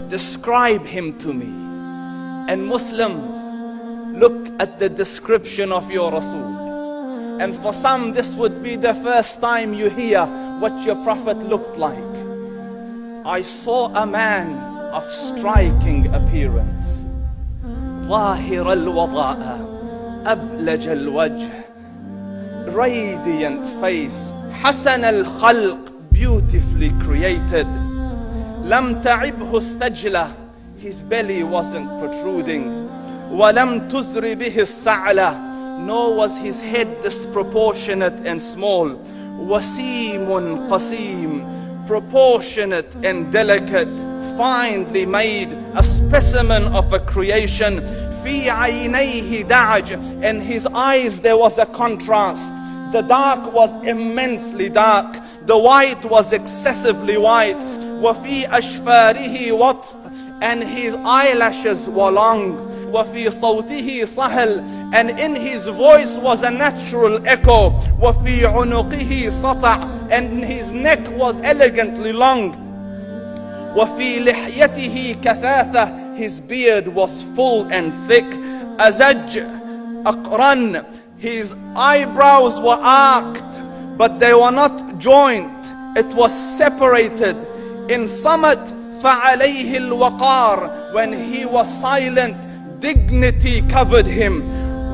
describe him to me. And Muslims, look at the description of your Rasul. And for some, this would be the first time you hear what your Prophet looked like. I saw a man of striking appearance. ظاهر الوضاء أبلج الوجه, radiant face, حسن الخلق, beautifully created. لم تعبه الثجلة, his belly wasn't protruding. وَلَمْ تُزْرِ بِهِ السَّعْلَةِ, nor was his head disproportionate and small. وَسِيمٌ قَسِيم, proportionate and delicate, finely made, a specimen of a creation. فِي عَيْنَيْهِ دَعْجٌ, in his eyes there was a contrast. The dark was immensely dark, the white was excessively white. وَفِي أَشْفَارِهِ وَطْفٌ, and his eyelashes were long. وَفِي صَوْتِهِ صَهْل, and in his voice was a natural echo. وَفِي عُنُقِهِ سَطَعٌ, and his neck was elegantly long. وَفِي لِحْيَتِهِ كَثَاثَةٌ, his beard was full and thick. أَزَجْ أَقْرَنٌ, his eyebrows were arched, but they were not joined. It was separated. In Samat فَعَلَيْهِ الْوَقَارِ, when he was silent, dignity covered him.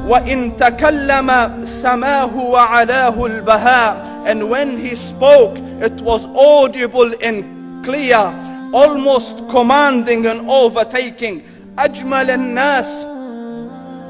وَإِن تَكَلَّمَ سَمَاهُ وَعَلَاهُ الْبَهَاءِ, and when he spoke, it was audible and clear, almost commanding and overtaking. أَجْمَلَ النَّاسِ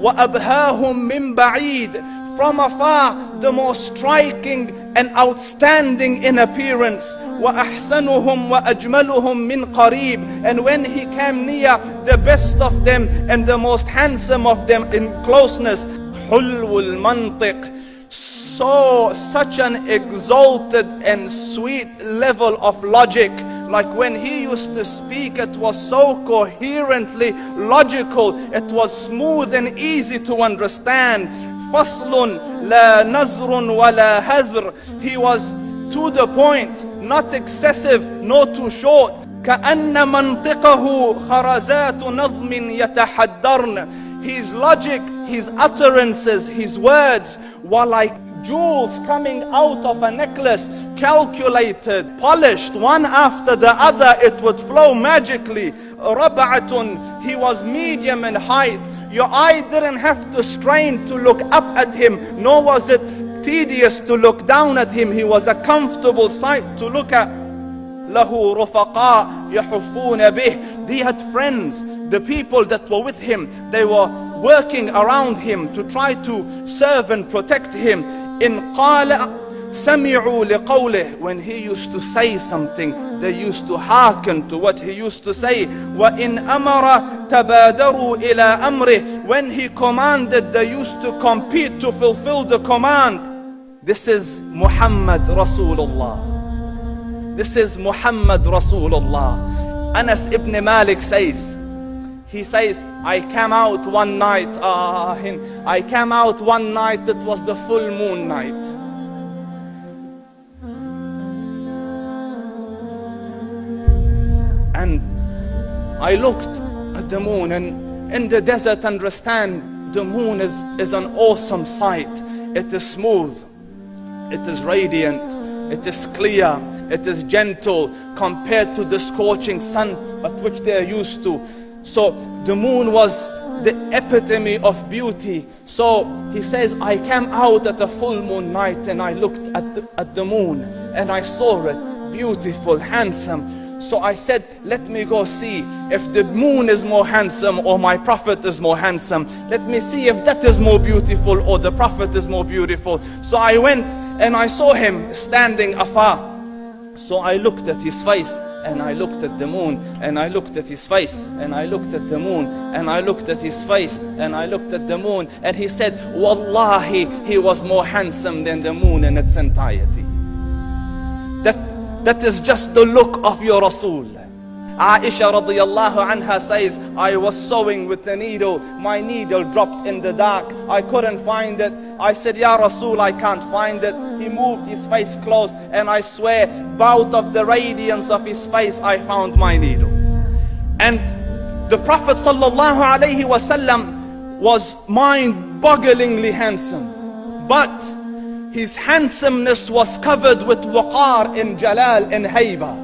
وَأَبْهَاهُمْ مِنْ بَعِيدٍ, from afar the most striking and outstanding in appearance. وَأَحْسَنُهُمْ وَأَجْمَلُهُمْ مِنْ قَرِيبٍ, and when he came near, the best of them and the most handsome of them in closeness. حُلْوُ الْمَنْطِقِ, such an exalted and sweet level of logic. Like when he used to speak, it was so coherently logical, it was smooth and easy to understand. فَصْلٌ لَا نَزْرٌ وَلَا هَذْرٌ, he was to the point, not excessive, nor too short. كَأَنَّ مَنْطِقَهُ خَرَزَاتُ نَظْمٍ يَتَحَدَّرْنَ, his logic, his utterances, his words were like jewels coming out of a necklace, calculated, polished, one after the other, it would flow magically. رَبْعَةٌ, he was medium in height. Your eye didn't have to strain to look up at him, nor was it tedious to look down at him. He was a comfortable sight to look at. لَهُ رُفَقَاء يَحُفُّونَ بِهِ, he had friends, the people that were with him, they were working around him to try to serve and protect him. إِنْ قَالَ سَمِعُوا لِقَوْلِهِ, when he used to say something, they used to hearken to what he used to say. وَإِنْ أَمَرَ تَبَادَرُوا إِلَىٰ أَمْرِهِ, when he commanded, they used to compete to fulfill the command. This is Muhammad Rasulullah. This is Muhammad Rasulullah. Anas ibn Malik says, he says, I came out one night, it was the full moon night. And I looked at the moon, and in the desert, understand, the moon is an awesome sight. It is smooth, it is radiant, it is clear, it is gentle compared to the scorching sun at which they are used to. So the moon was the epitome of beauty. So he says, I came out at a full moon night and I looked at the moon and I saw it beautiful, handsome. So I said, let me go see if the moon is more handsome or my Prophet is more handsome. Let me see if that is more beautiful or the Prophet is more beautiful. So I went and I saw him standing afar. So I looked at his face and I looked at the moon, and I looked at his face and I looked at the moon, and I looked at his face and I looked at the moon, and he said, Wallahi, he was more handsome than the moon in its entirety. That is just the look of your Rasul. Aisha radiyallahu anha says, I was sewing with the needle. My needle dropped in the dark. I couldn't find it. I said, Ya Rasul, I can't find it. He moved his face close, and I swear, out of the radiance of his face, I found my needle. And the Prophet sallallahu alaihi wasallam was mind-bogglingly handsome, but his handsomeness was covered with waqar and jalal and hayba.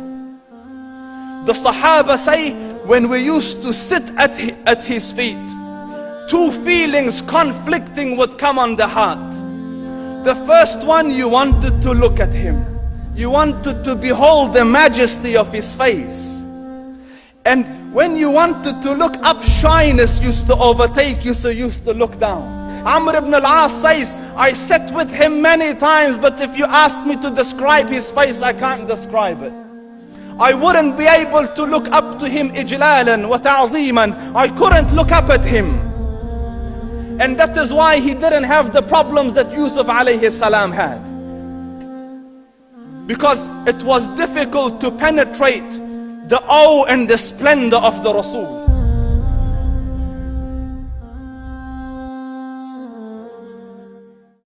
The Sahaba say, when we used to sit at his feet, two feelings conflicting would come on the heart. The first one, you wanted to look at him. You wanted to behold the majesty of his face. And when you wanted to look up, shyness used to overtake you, so you used to look down. Amr ibn al-As says, I sat with him many times, but if you ask me to describe his face, I can't describe it. I wouldn't be able to look up to him ijlalan wa ta'zeeman. I couldn't look up at him. And that is why he didn't have the problems that Yusuf alaihi salam had. Because it was difficult to penetrate the awe and the splendor of the Rasul.